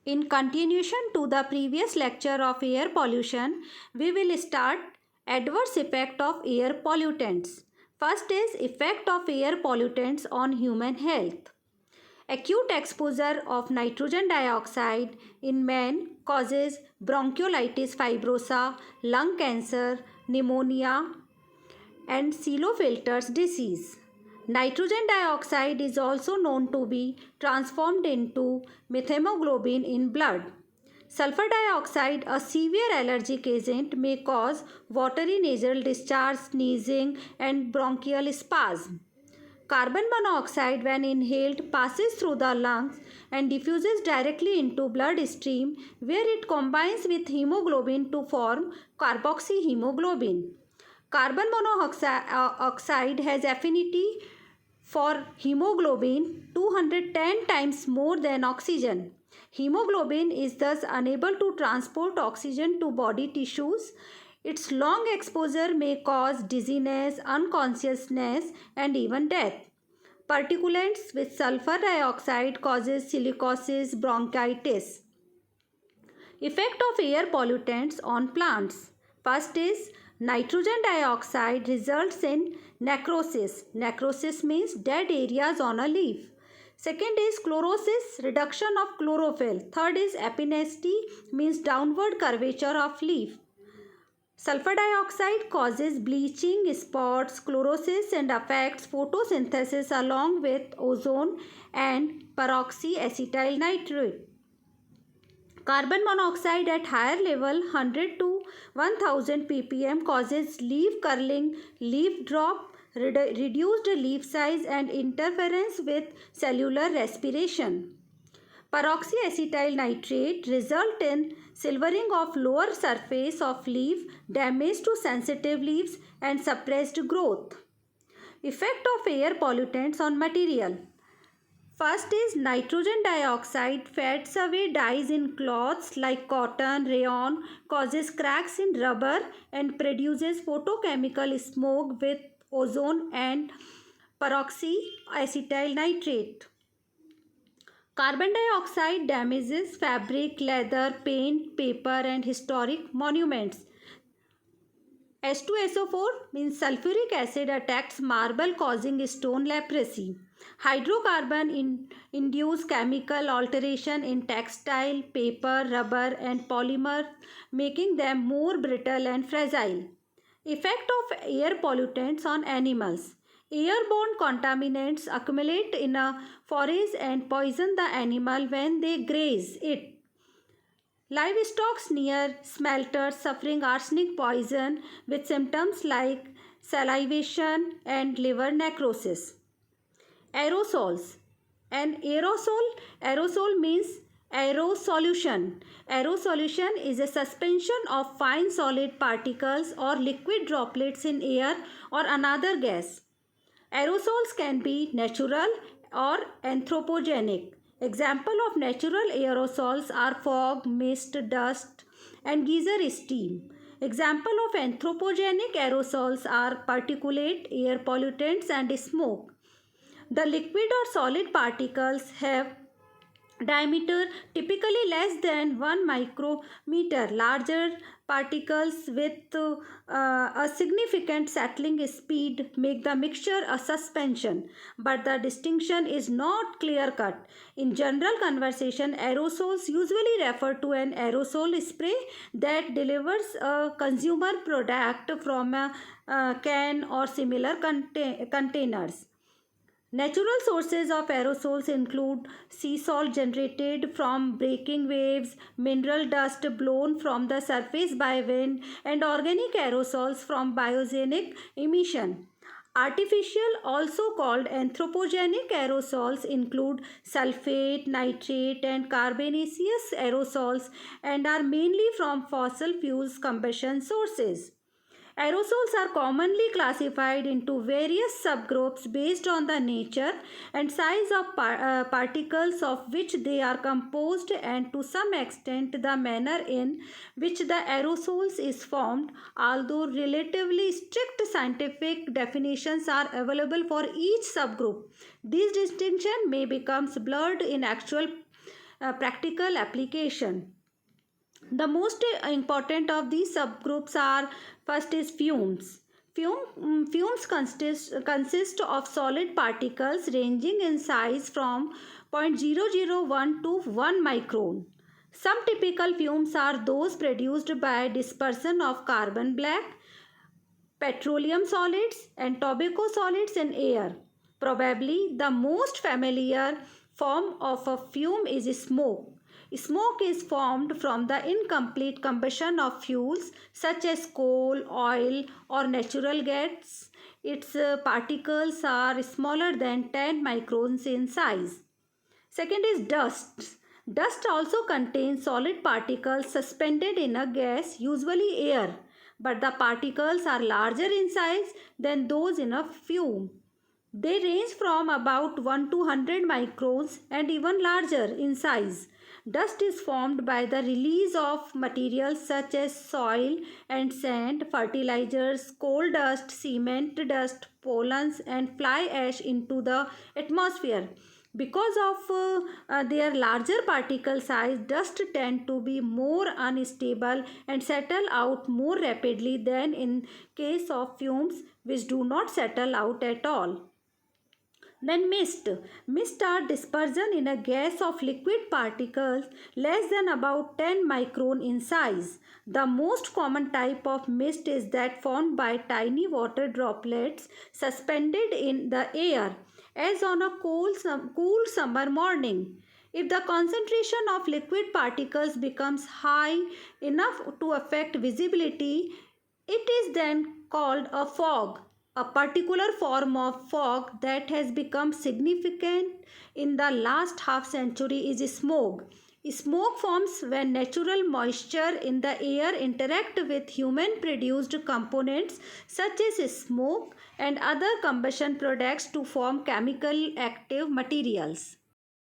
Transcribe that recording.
In continuation to the previous lecture of air pollution, we will start adverse effect of air pollutants. First is effect of air pollutants on human health. Acute exposure of nitrogen dioxide in men causes bronchiolitis fibrosa, lung cancer, pneumonia, and Seelowilter's disease. Nitrogen dioxide is also known to be transformed into methemoglobin in blood. Sulfur dioxide, a severe allergic agent, may cause watery nasal discharge, sneezing, and bronchial spasm. Carbon monoxide, when inhaled, passes through the lungs and diffuses directly into bloodstream, where it combines with hemoglobin to form carboxyhemoglobin. Carbon monoxide has affinity for hemoglobin 210 times more than oxygen. Hemoglobin is thus unable to transport oxygen to body tissues. Its long exposure may cause dizziness, unconsciousness, and even death. Particulates with sulfur dioxide causes silicosis, bronchitis. Effect of air pollutants on plants. First is nitrogen dioxide results in necrosis. Necrosis means dead areas on a leaf. Second is chlorosis, reduction of chlorophyll. Third is apinesty, means downward curvature of leaf. Sulfur dioxide causes bleaching, spots, chlorosis, and affects photosynthesis along with ozone and peroxyacetyl nitrate. Carbon monoxide at higher level 100 to 1000 ppm causes leaf curling, leaf drop, reduced leaf size, and interference with cellular respiration. Peroxyacetyl nitrate result in silvering of lower surface of leaf, damage to sensitive leaves, and suppressed growth. Effect of air pollutants on material. First is nitrogen dioxide fades away dyes in cloths like cotton, rayon, causes cracks in rubber, and produces photochemical smoke with ozone and peroxyacetyl nitrate. Carbon dioxide damages fabric, leather, paint, paper, and historic monuments. H2SO4 means sulfuric acid attacks marble causing stone leprosy. Hydrocarbon induce chemical alteration in textile, paper, rubber, and polymer, making them more brittle and fragile. Effect of air pollutants on animals. Airborne contaminants accumulate in a forest and poison the animal when they graze it. Livestock near smelters suffering arsenic poison with symptoms like salivation and liver necrosis. Aerosols. An aerosol means aerosolution. Aerosolution is a suspension of fine solid particles or liquid droplets in air or another gas. Aerosols can be natural or anthropogenic. Example of natural aerosols are fog, mist, dust, and geyser steam. Example of anthropogenic aerosols are particulate air pollutants and smoke. The liquid or solid particles have diameter typically less than 1 micrometer. Larger particles with a significant settling speed make the mixture a suspension, but the distinction is not clear cut. In general conversation, aerosols usually refer to an aerosol spray that delivers a consumer product from a can or similar containers. Natural sources of aerosols include sea salt generated from breaking waves, mineral dust blown from the surface by wind, and organic aerosols from biogenic emission. Artificial, also called anthropogenic aerosols, include sulfate, nitrate, and carbonaceous aerosols and are mainly from fossil fuels combustion sources. Aerosols are commonly classified into various subgroups based on the nature and size of particles of which they are composed and to some extent the manner in which the aerosols is formed, although relatively strict scientific definitions are available for each subgroup. These distinctions may become blurred in actual practical application. The most important of these subgroups are, first is fumes. Fumes consist of solid particles ranging in size from 0.001 to 1 micron. Some typical fumes are those produced by dispersion of carbon black, petroleum solids, and tobacco solids in air. Probably the most familiar form of a fume is smoke. Smoke is formed from the incomplete combustion of fuels such as coal, oil, or natural gas. Its particles are smaller than 10 microns in size. Second is dust. Dust also contains solid particles suspended in a gas, usually air, but the particles are larger in size than those in a fume. They range from about 1 to 100 microns and even larger in size. Dust is formed by the release of materials such as soil and sand, fertilizers, coal dust, cement dust, pollens, and fly ash into the atmosphere. Because of their larger particle size, dust tend to be more unstable and settle out more rapidly than in case of fumes, which do not settle out at all. Then mist. Mist are dispersion in a gas of liquid particles less than about 10 micron in size. The most common type of mist is that formed by tiny water droplets suspended in the air, as on a cool summer morning. If the concentration of liquid particles becomes high enough to affect visibility, it is then called a fog. A particular form of fog that has become significant in the last half century is smoke. Smoke forms when natural moisture in the air interact with human produced components such as smoke and other combustion products to form chemical active materials.